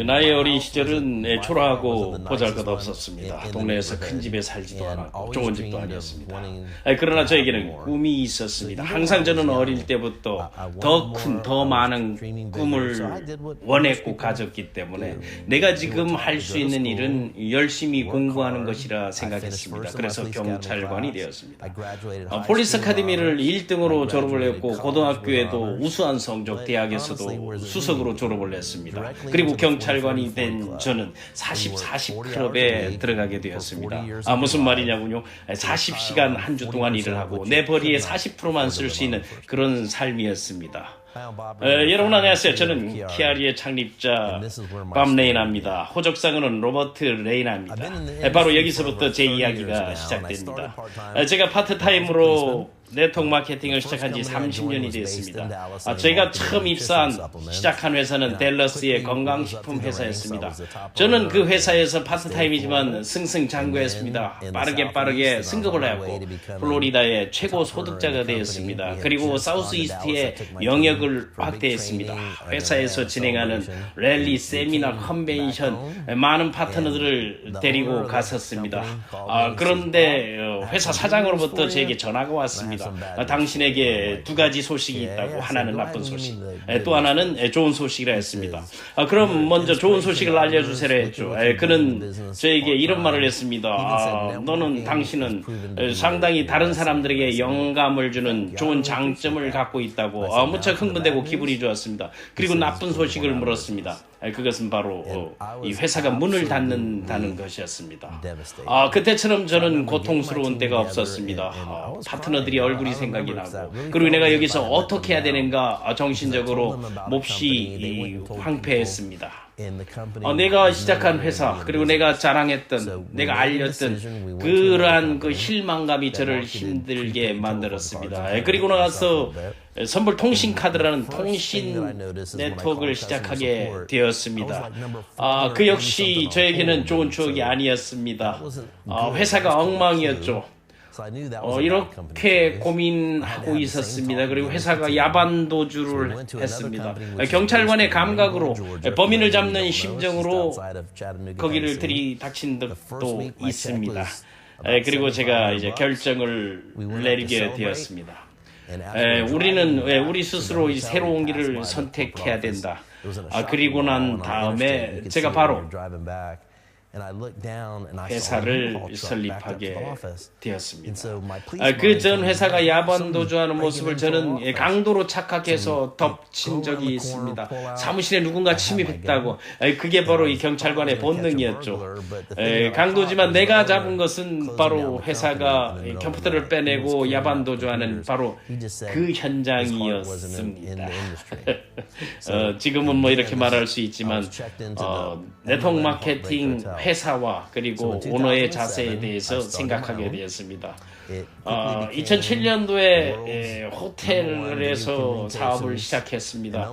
나의 어린 시절은 초라하고 보잘것없었습니다. 동네에서 큰 집에 살지도 않았고 좋은 집도 아니었습니다. 그러나 저에게는 꿈이 있었습니다. 항상 저는 어릴 때부터 더 큰, 더 많은 꿈을 원했고 가졌기 때문에 내가 지금 할 수 있는 일은 열심히 공부하는 것이라 생각했습니다. 그래서 경찰관이 되었습니다. 폴리스 아카데미를 1등으로 졸업을 했고 고등학교에도 우수한 성적, 대학에서도 수석으로 졸업을 했습니다. 그리고 경찰관이 된 저는 40 클럽에 들어가게 되었습니다. 무슨 말이냐군요. 40시간 한 주 동안 일을 하고 내 벌이의 40%만 쓸 수 있는 그런 삶이었습니다. 여러분 안녕하세요. 저는 키아리의 창립자 밥 레이나입니다. 호적상으로는 로버트 레이나입니다. 바로 여기서부터 제 이야기가 시작됩니다. 제가 파트타임으로 네트워크 마케팅을 시작한 지 30년이 됐습니다. 저희가 처음 시작한 회사는 댈러스의 건강식품 회사였습니다. 저는 그 회사에서 파트타임이지만 승승장구했습니다. 빠르게 승급을 하였고 플로리다의 최고 소득자가 되었습니다. 그리고 사우스 이스트의 영역을 확대했습니다. 회사에서 진행하는 랠리, 세미나, 컨벤션 많은 파트너들을 데리고 갔었습니다. 그런데 회사 사장으로부터 제게 전화가 왔습니다. 당신에게 두 가지 소식이 있다고. 하나는 나쁜 소식, 또 하나는 좋은 소식이라 했습니다. 그럼 먼저 좋은 소식을 알려주세요 했죠. 그는 저에게 이런 말을 했습니다. 당신은 상당히 다른 사람들에게 영감을 주는 좋은 장점을 갖고 있다고. 무척 흥분되고 기분이 좋았습니다. 그리고 나쁜 소식을 물었습니다. 그것은 바로 이 회사가 문을 닫는다는 것이었습니다. 그때처럼 저는 고통스러운 때가 없었습니다. 파트너들이 얼굴이 생각이 나고, 그리고 내가 여기서 어떻게 해야 되는가 정신적으로 몹시 황폐했습니다. 내가 시작한 회사, 그리고 내가 자랑했던, 내가 알렸던 그러한 그 실망감이 저를 힘들게 만들었습니다. 그리고 나서 선불 통신카드라는 통신 네트워크를 시작하게 되었습니다. 그 역시 저에게는 좋은 추억이 아니었습니다. 회사가 엉망이었죠. 이렇게 고민하고 있었습니다. 그리고 회사가 야반도주를 했습니다. 경찰관의 감각으로, 범인을 잡는 심정으로 거기를 들이닥친 적도 있습니다. 그리고 제가 이제 결정을 내리게 되었습니다. 우리는 우리 스스로 이 새로운 길을 선택해야 된다. 그리고 난 다음에 제가 바로 회사를 설립하게 되었습니다. 그 전 회사가 야반도주하는 모습을 저는 강도로 착각해서 덮친 적이 있습니다. 사무실에 누군가 침입했다고. 그게 바로 이 경찰관의 본능이었죠. 강도지만 내가 잡은 것은 바로 회사가 컴퓨터를 빼내고 야반도주하는 바로 그 현장이었습니다. 지금은 뭐 이렇게 말할 수 있지만 네트워크 마케팅 회사와 그리고 오너의 자세에 대해서 생각하게 되었습니다. 2007년도에 호텔에서 사업을 시작했습니다.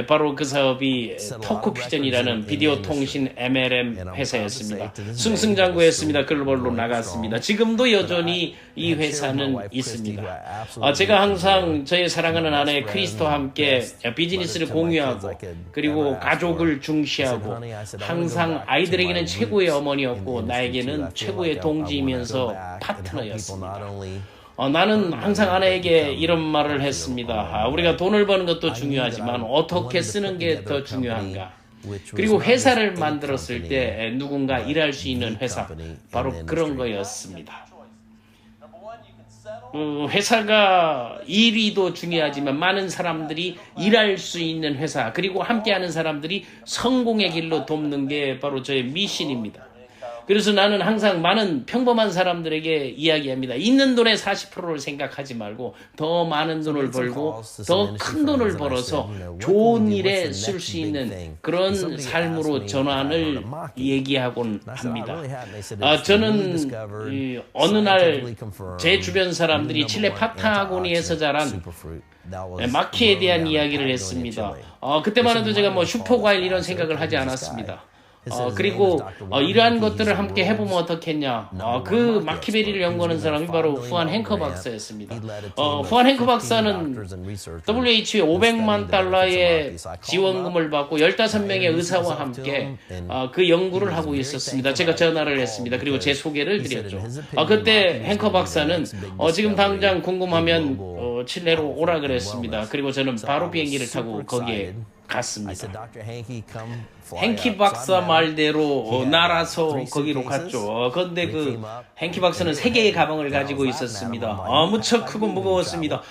바로 그 사업이 토크퓨전이라는 비디오 통신 MLM 회사였습니다. 승승장구했습니다. 글로벌로 나갔습니다. 지금도 여전히 이 회사는 있습니다. 제가 항상 저의 사랑하는 아내 크리스토와 함께 비즈니스를 공유하고 그리고 가족을 중시하고 항상 아이들에게는 최고의 어머니였고 나에게는 최고의 동지이면서 파트너였습니다. 나는 항상 아내에게 이런 말을 했습니다. 우리가 돈을 버는 것도 중요하지만 어떻게 쓰는 게 더 중요한가? 그리고 회사를 만들었을 때 누군가 일할 수 있는 회사, 바로 그런 거였습니다. 회사가 일이도 중요하지만 많은 사람들이 일할 수 있는 회사, 그리고 함께하는 사람들이 성공의 길로 돕는 게 바로 저의 미션입니다. 그래서 나는 항상 많은 평범한 사람들에게 이야기합니다. 있는 돈의 40%를 생각하지 말고 더 많은 돈을 벌고 더 큰 돈을 벌어서 좋은 일에 쓸 수 있는 그런 삶으로 전환을 얘기하곤 합니다. 저는 어느 날 제 주변 사람들이 칠레 파타고니아에서 자란 마키에 대한 이야기를 했습니다. 그때만 해도 제가 뭐 슈퍼과일 이런 생각을 하지 않았습니다. 그리고 이러한 것들을 함께 해보면 어떻겠냐. 그 마키베리를 연구하는 사람이 바로 후안 행커 박사였습니다. 후안 행커 박사는 WHO에 500만 달러의 지원금을 받고 15명의 의사와 함께 그 연구를 하고 있었습니다. 제가 전화를 했습니다. 그리고 제 소개를 드렸죠. 그때 행커 박사는 지금 당장 궁금하면 칠레로 오라 그랬습니다. 그리고 저는 바로 비행기를 타고 거기에 갔습니다. 행키 박사 말대로 날아서 거기로 갔죠. 그런데 그 행키 박사는 3개의 가방을 가지고 있었습니다. 무척 크고 무거웠습니다.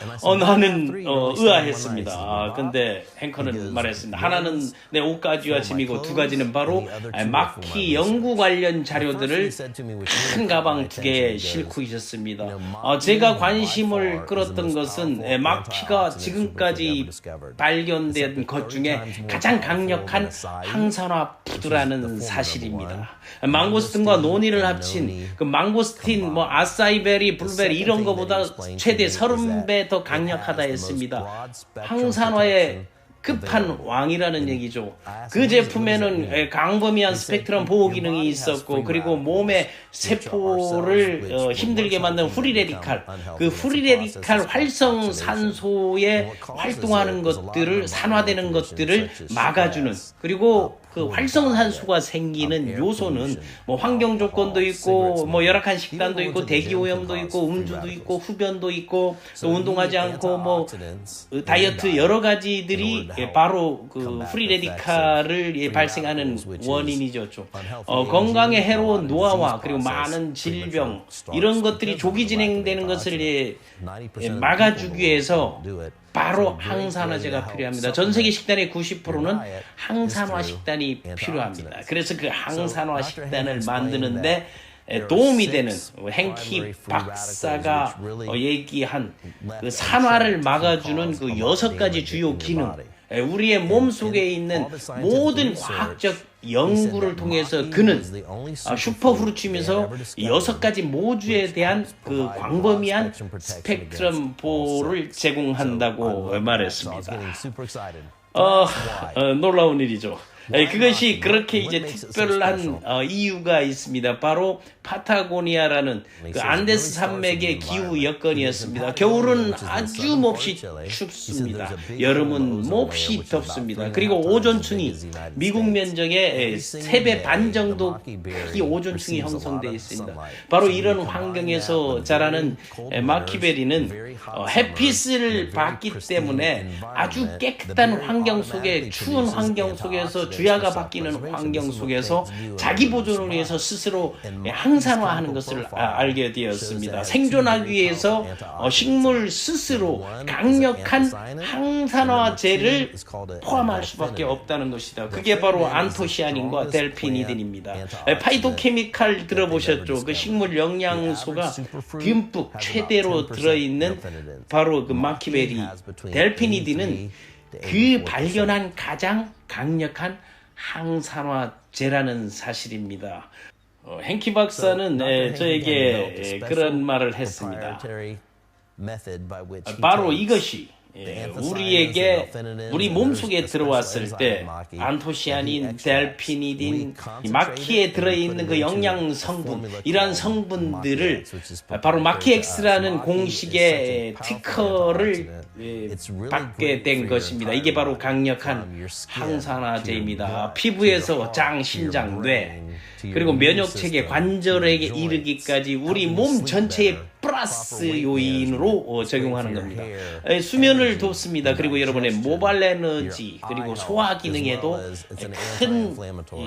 나는 의아했습니다. 근데 행커는 말했습니다. 하나는 내 옷가지와 짐이고 2가지는 바로 마키 연구 관련 자료들을 큰 가방 2개에 싣고 있었습니다. 제가 관심을 끌었던 것은 마키가 지금까지 발견된 것 중에 가장 강력한 항산화 푸드라는 사실입니다. 망고스틴과 노니를 합친 그 망고스틴, 아사이베리, 블루베리 이런 거보다 최대 30배 더 강력하다 했습니다. 항산화의 끝판왕이라는 얘기죠. 그 제품에는 광범위한 스펙트럼 보호 기능이 있었고, 그리고 몸의 세포를 힘들게 만든 프리레디칼, 그 프리레디칼 활성산소에 활동하는 것들을, 산화되는 것들을 막아주는, 그리고 그 활성산소가 생기는 요소는 환경 조건도 있고, 열악한 식단도 있고, 대기오염도 있고, 음주도 있고, 흡연도 있고, 또 운동하지 않고, 다이어트 여러 가지들이 바로 그 프리레디칼을 발생하는 원인이죠. 건강에 해로운 노화와 그리고 많은 질병 이런 것들이 조기 진행되는 것을 막아주기 위해서 바로 항산화제가 필요합니다. 전 세계 식단의 90%는 항산화 식단이 필요합니다. 그래서 그 항산화 식단을 만드는데 도움이 되는 행키 박사가 얘기한 그 산화를 막아주는 그 6가지 주요 기능, 우리의 몸 속에 있는 모든 과학적 연구를 통해서 그는 슈퍼후르츠면서 6가지 모주에 대한 그 광범위한 스펙트럼 보호를 제공한다고 말했습니다. 놀라운 일이죠. 그것이 그렇게 이제 특별한 이유가 있습니다. 바로 파타고니아라는 그 안데스 산맥의 기후 여건이었습니다. 겨울은 아주 몹시 춥습니다. 여름은 몹시 덥습니다. 그리고 오존층이 미국 면적의 3배 반 정도 이 오존층이 형성되어 있습니다. 바로 이런 환경에서 자라는 마키베리는 햇빛을 받기 때문에 아주 깨끗한 환경 속에, 추운 환경 속에서 주야가 바뀌는 환경 속에서 자기 보존을 위해서 스스로 항산화하는 것을 알게 되었습니다. 생존하기 위해서 식물 스스로 강력한 항산화제를 포함할 수밖에 없다는 것이다. 그게 바로 안토시아닌과 델피니딘입니다. 파이토케미칼 들어보셨죠? 그 식물 영양소가 듬뿍 최대로 들어있는 바로 그 마키베리 델피니딘은 그 발견한 가장 강력한 항산화제라는 사실입니다. 행키 박사는 저에게 그런 말을 했습니다. 바로 이것이 우리에게 우리 몸속에 들어왔을 때 안토시아닌, 델피니딘, 마키에 들어있는 그 영양 성분, 이러한 성분들을 바로 마키엑스라는 공식의 특허를 받게 된 것입니다. 이게 바로 강력한 항산화제입니다. 피부에서 장, 심장, 뇌, 그리고 면역체계, 관절에게 이르기까지 우리 몸 전체의 플러스 요인으로 적용하는 겁니다. 수면을 돕습니다. 그리고 여러분의 모발 에너지, 그리고 소화 기능에도 큰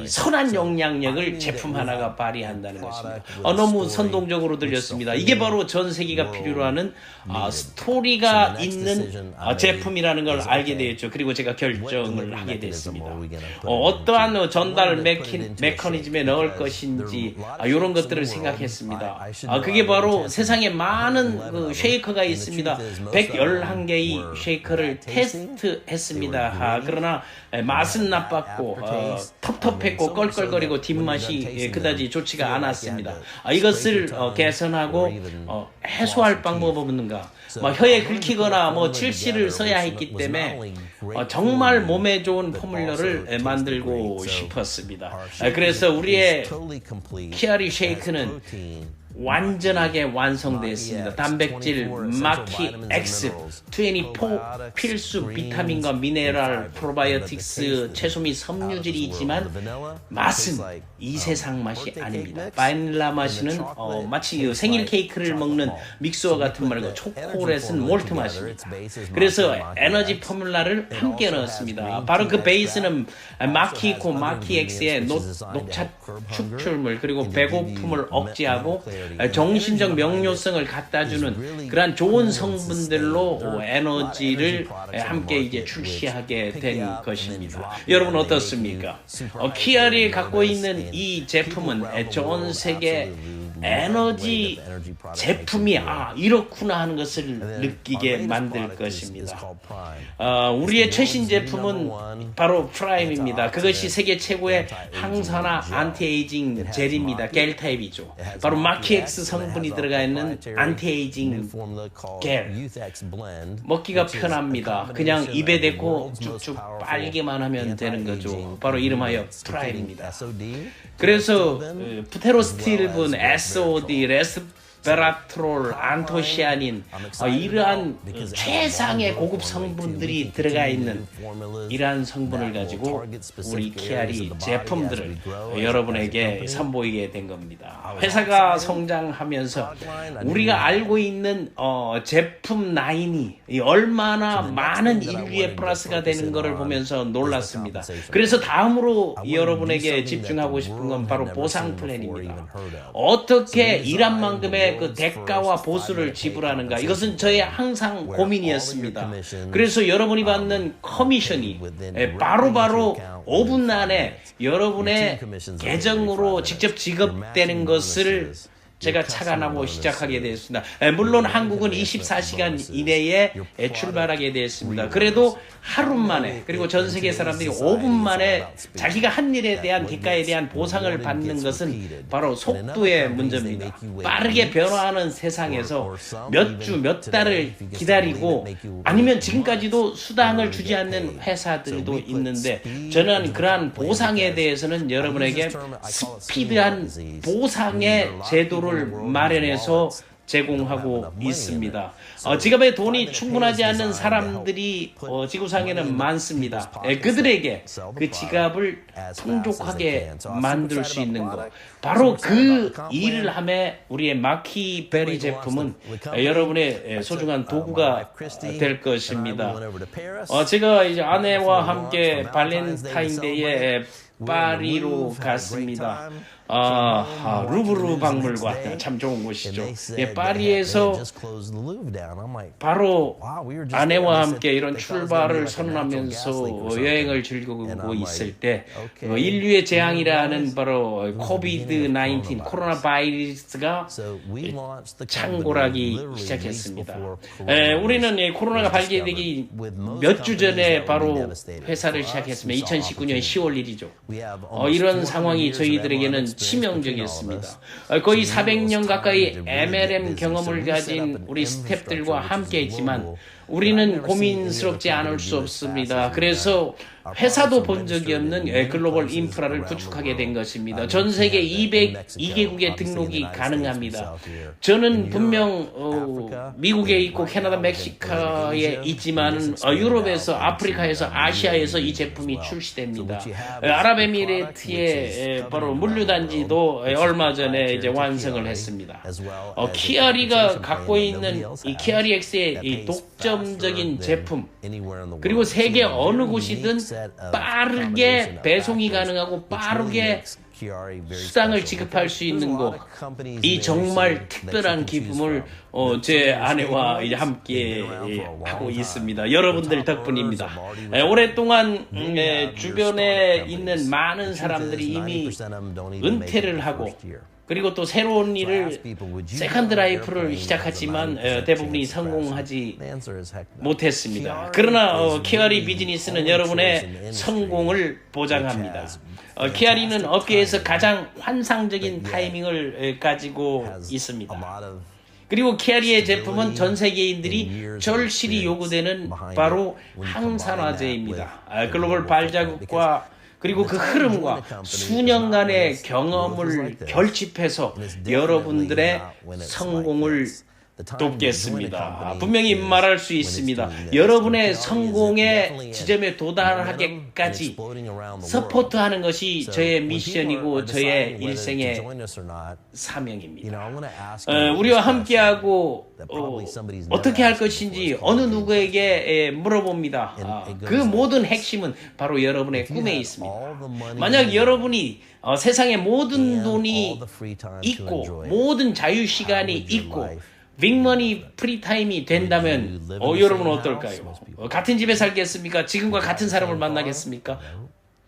선한 영향력을 제품 하나가 발휘한다는 것입니다. 너무 선동적으로 들렸습니다. 이게 바로 전 세계가 필요로 하는 스토리가 있는 제품이라는 걸 알게 되었죠. 그리고 제가 결정을 하게 됐습니다. 어떠한 전달 메커니즘에 넣을 것인지 이런 것들을 생각했습니다. 그게 바로 세상에 많은 그 쉐이커가 있습니다. 111개의 쉐이커를 테스트했습니다. 그러나 맛은 나빴고 텁텁했고 껄껄거리고 뒷맛이 그다지 좋지가 않았습니다. 이것을 개선하고 해소할 방법은 없는가? 혀에 긁히거나 출시를 써야 했기 때문에 정말 몸에 좋은 포뮬러를 만들고 싶었습니다. 그래서 우리의 키아리 쉐이크는 완전하게 완성됐습니다. 단백질, 마키 X, 24 필수 비타민과 미네랄, 프로바이오틱스, 채소 및 섬유질이 있지만 맛은 이 세상 맛이 아닙니다. 바닐라 맛은 마치 생일 케이크를 먹는 믹스와 같은 말고 초콜릿은 몰트 맛입니다. 그래서 에너지 포뮬라를 함께 넣었습니다. 바로 그 베이스는 마키코, 마키 X의 녹차 축출물 그리고 배고픔을 억제하고 정신적 명료성을 갖다주는 그러한 좋은 성분들로 에너지를 함께 이제 출시하게 된 것입니다. 여러분 어떻습니까? 키아리 갖고 있는 이 제품은 전 세계 에너지 제품이 이렇구나 하는 것을 느끼게 만들 것입니다. 우리의 최신 제품은 바로 프라임입니다. 그것이 세계 최고의 항산화 안티에이징 젤입니다. 겔 타입이죠. 바로 마키엑스 성분이 들어가 있는 안티에이징 겔. 먹기가 편합니다. 그냥 입에 대고 쭉쭉 빨기만 하면 되는 거죠. 바로 이름하여 프라임입니다. 그래서 프테로스틸분, SOD, 레스베라트롤, 안토시아닌 이러한 최상의 고급 성분들이 들어가 있는 이러한 성분을 가지고 우리 키아리 제품들을 여러분에게 선보이게 된 겁니다. 회사가 성장하면서 우리가 알고 있는 제품 라인이 얼마나 많은 인류의 플러스가 되는 것을 보면서 놀랐습니다. 그래서 다음으로 여러분에게 집중하고 싶은 건 바로 보상 플랜입니다. 어떻게 일한 만큼의 그 대가와 보수를 지불하는가, 이것은 저의 항상 고민이었습니다. 그래서 여러분이 받는 커미션이 바로바로 5분 안에 여러분의 계정으로 직접 지급되는 것을 제가 착안하고 시작하게 되었습니다. 물론 한국은 24시간 이내에 출발하게 되었습니다. 그래도 하루 만에, 그리고 전 세계 사람들이 5분 만에 자기가 한 일에 대한 대가에 대한 보상을 받는 것은 바로 속도의 문제입니다. 빠르게 변화하는 세상에서 몇 주, 몇 달을 기다리고 아니면 지금까지도 수당을 주지 않는 회사들도 있는데, 저는 그러한 보상에 대해서는 여러분에게 스피드한 보상의 제도를 마련해서 제공하고 있습니다. 지갑에 돈이 충분하지 않는 사람들이 지구상에는 많습니다. 그들에게 그 지갑을 풍족하게 만들 수 있는 것, 바로 그 일을 함에 우리의 마키베리 제품은 여러분의 소중한 도구가 될 것입니다. 제가 이제 아내와 함께 발렌타인데이에 파리로 갔습니다. 루브르 박물관 참 좋은 곳이죠. 파리에서 바로 아내와 함께 이런 출발을 선언하면서 여행을 즐기고 있을 때 인류의 재앙이라는 바로 코비드-19 코로나 바이러스가 창궐하기 시작했습니다. 우리는 코로나가 발견되기 몇 주 전에 바로 회사를 시작했습니다. 2019년 10월 1일이죠. 이런 상황이 저희들에게는 치명적이었습니다. 거의 400년 가까이 MLM 경험을 가진 우리 스태프들과 함께 했지만 우리는 고민스럽지 않을 수 없습니다. 그래서 회사도 본 적이 없는 글로벌 인프라를 구축하게 된 것입니다. 전 세계 202개국의 등록이 가능합니다. 저는 분명 미국에 있고 캐나다, 멕시코에 있지만 유럽에서, 아프리카에서, 아시아에서 이 제품이 출시됩니다. 아랍에미레이트의 바로 물류단지도 얼마 전에 이제 완성을 했습니다. 키아리가 갖고 있는 이 키아리 X의 이 독점적인 제품, 그리고 세계 어느 곳이든 빠르게 배송이 가능하고 빠르게 수당을 지급할 수 있는 것, 이 정말 특별한 기쁨을 제 아내와 이제 함께 하고 있습니다. 여러분들 덕분입니다. 오랫동안 주변에 있는 많은 사람들이 이미 은퇴를 하고 그리고 또 새로운 일을 세컨드 라이프를 시작하지만 대부분이 성공하지 못했습니다. 그러나 키아리 비즈니스는 여러분의 성공을 보장합니다. 키아리는 업계에서 가장 환상적인 타이밍을 가지고 있습니다. 그리고 키아리의 제품은 전 세계인들이 절실히 요구되는 바로 항산화제입니다. 글로벌 발자국과 그리고 그 흐름과 수년간의 경험을 결집해서 여러분들의 성공을 돕겠습니다. 분명히 말할 수 있습니다. 여러분의 성공의 지점에 도달하기까지 서포트하는 것이 저의 미션이고 저의 일생의 사명입니다. 우리와 함께하고 어떻게 할 것인지 어느 누구에게 물어봅니다. 그 모든 핵심은 바로 여러분의 꿈에 있습니다. 만약 여러분이 세상의 모든 돈이 있고 모든 자유시간이 있고 빅머니 프리타임이 된다면 여러분은 어떨까요? 같은 집에 살겠습니까? 지금과 같은 사람을 만나겠습니까?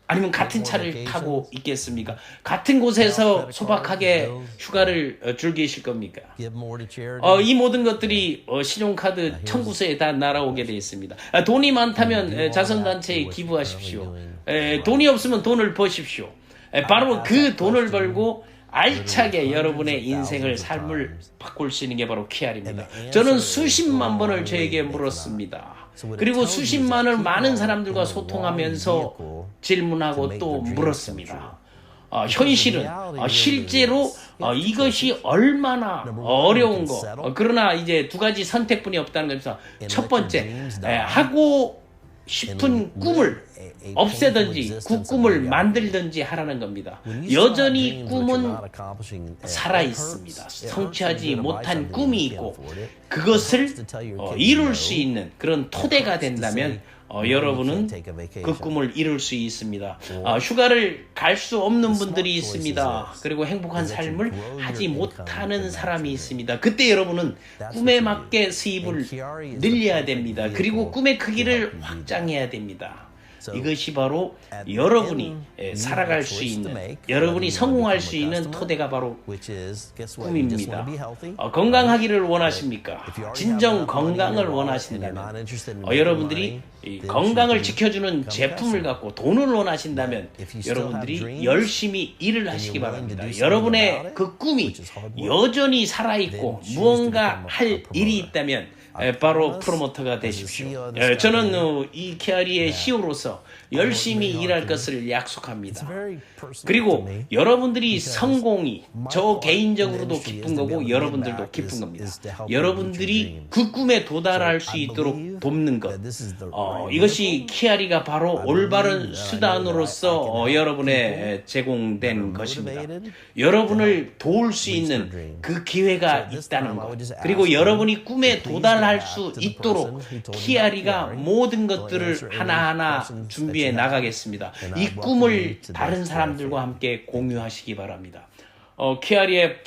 아니면 같은 차를 타고 있겠습니까? 같은 곳에서 소박하게 휴가를 즐기실 겁니까? 이 모든 것들이 신용카드 청구서에 다 날아오게 되어 있습니다. 돈이 많다면 자선단체에 기부하십시오. 돈이 없으면 돈을 버십시오. 바로 그 돈을 벌고 알차게 여러분의 인생을 삶을 바꿀 수 있는 게 바로 키알입니다. 저는 수십만 번을 저에게 물었습니다. 그리고 수십만을 많은 사람들과 소통하면서 질문하고 또 물었습니다. 현실은 실제로 이것이 얼마나 어려운 거. 그러나 이제 두 가지 선택뿐이 없다는 겁니다. 첫 번째, 하고 싶은 꿈을 없애든지 그 꿈을 만들든지 하라는 겁니다. 여전히 꿈은 살아있습니다. 성취하지 못한 꿈이 있고 그것을 이룰 수 있는 그런 토대가 된다면 여러분은 그 꿈을 이룰 수 있습니다. 휴가를 갈 수 없는 분들이 있습니다. 그리고 행복한 삶을 하지 못하는 사람이 있습니다. 그때 여러분은 꿈에 맞게 수입을 늘려야 됩니다. 그리고 꿈의 크기를 확장해야 됩니다. 이것이 바로 여러분이 살아갈 수 있는, 여러분이 성공할 수 있는 토대가 바로 꿈입니다. 건강하기를 원하십니까? 진정 건강을 원하신다면, 여러분들이 건강을 지켜주는 제품을 갖고 돈을 원하신다면 여러분들이 열심히 일을 하시기 바랍니다. 여러분의 그 꿈이 여전히 살아있고 무언가 할 일이 있다면 바로 프로모터가 되십시오. 저는 이 키아리의 CEO로서 열심히 일할 것을 약속합니다. 그리고 여러분들이 성공이 저 개인적으로도 기쁜 거고 여러분들도 기쁜 겁니다. 여러분들이 그 꿈에 도달할 수 있도록 돕는 것, 이것이 키아리가 바로 올바른 수단으로서 여러분의 제공된 것입니다. 여러분을 도울 수 있는 그 기회가 있다는 것, 그리고 여러분이 꿈에 도달할 수 있도록 키아리가 모든 것들을 하나하나 준비해 나가겠습니다. 이 꿈을 다른 사람들과 함께 공유하시기 바랍니다. 키아리의